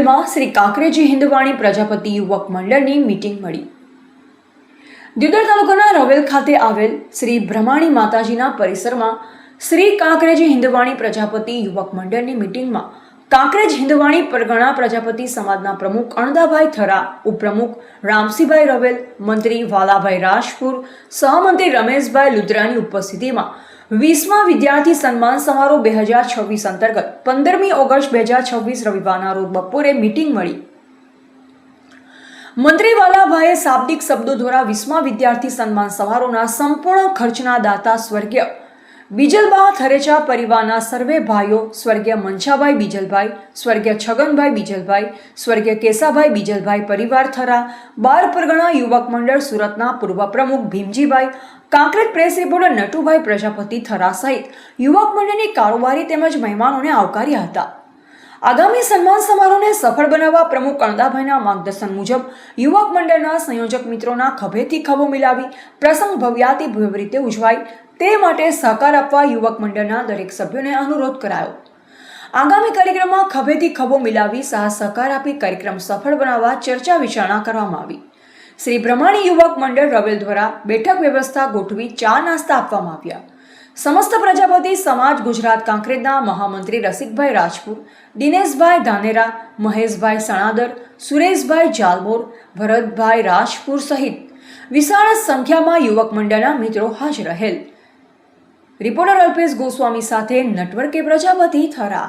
રવેલમાં શ્રી કાંકરેજી હિન્દવાણી પ્રજાપતિ યુવક મંડળની મીટિંગ મળી। દિયોદર તાલુકાના રવેલ ખાતે આવેલ શ્રી બ્રહ્માણી માતાજીના પરિસરમાં શ્રી કાંકરેજી હિન્દવાણી પ્રજાપતિ યુવક મંડળની મીટિંગમાં કાંકરેજ હિન્દવાણી પરગણા પ્રજાપતિ સમાજના પ્રમુખ અણદાભાઈ થરા, ઉપપ્રમુખ રામસિંહભાઈ રવેલ, મંત્રી વાલાભાઈ રાજપુર, સહમંત્રી રમેશભાઈ લુદ્રાની ઉપસ્થિતિમાં 20મા વિદ્યાર્થી સન્માન સમારોહ 2026 અંતર્ગત 15મી ઓગસ્ટ 2026 રવિવારના રોજ બપોરે મીટિંગ મળી। મંત્રી વાલાભાઈએ શાબ્દિક શબ્દો દ્વારા 20મા વિદ્યાર્થી સન્માન સમારોહના સંપૂર્ણ ખર્ચના દાતા સ્વર્ગીય બીજલબા થરેચા પરિવારના સર્વે ભાઈઓ, સ્વર્ગીય મંછાભાઈ બીજલભાઈ, સ્વર્ગીય છગનભાઈ બીજલભાઈ, સ્વર્ગીય કેસાભાઈ બીજલભાઈ પરિવાર થરા, 12 પરગણા યુવક મંડળ સુરતના પૂર્વ પ્રમુખ ભીમજીભાઈ, કાંકરેજ પ્રેસ રિપોર્ટર નટુભાઈ પ્રજાપતિ થરા સહિત યુવક મંડળની કારોબારી તેમજ મહેમાનોને આવકાર્યા હતા। આગામી સન્માન સમારોહને સફળ બનાવવા પ્રમુખ અણદાભાઈના માર્ગદર્શન મુજબ યુવક મંડળના સંયોજક મિત્રોના ખભેથી ખભો મિલાવી પ્રસંગ ભવ્યાતિ ભવ્ય રીતે ઉજવાય તે માટે સહકાર આપવા યુવક મંડળના દરેક સભ્યોને અનુરોધ કરાયો। આગામી કાર્યક્રમમાં ખભેથી ખભો મિલાવી સહકાર આપી કાર્યક્રમ સફળ બનાવવા ચર્ચા વિચારણા કરવામાં આવી। શ્રી બ્રહ્માણી યુવક મંડળ રવેલ દ્વારા બેઠક વ્યવસ્થા ગોઠવી ચા નાસ્તા આપવામાં આવ્યા। સમસ્ત પ્રજાપતિ સમાજ ગુજરાત કાંકરેજના મહામંત્રી રસિકભાઈ રાજપુર, દિનેશભાઈ ધાનેરા, મહેશભાઈ સણાદર, સુરેશભાઈ જાલમોર, ભરતભાઈ રાજપુર સહિત વિશાળ સંખ્યામાં યુવક મંડળના મિત્રો હાજર રહેલ। રિપોર્ટર અલ્પેશ ગોસ્વામી સાથે નટવર કે પ્રજાપતિ થરા।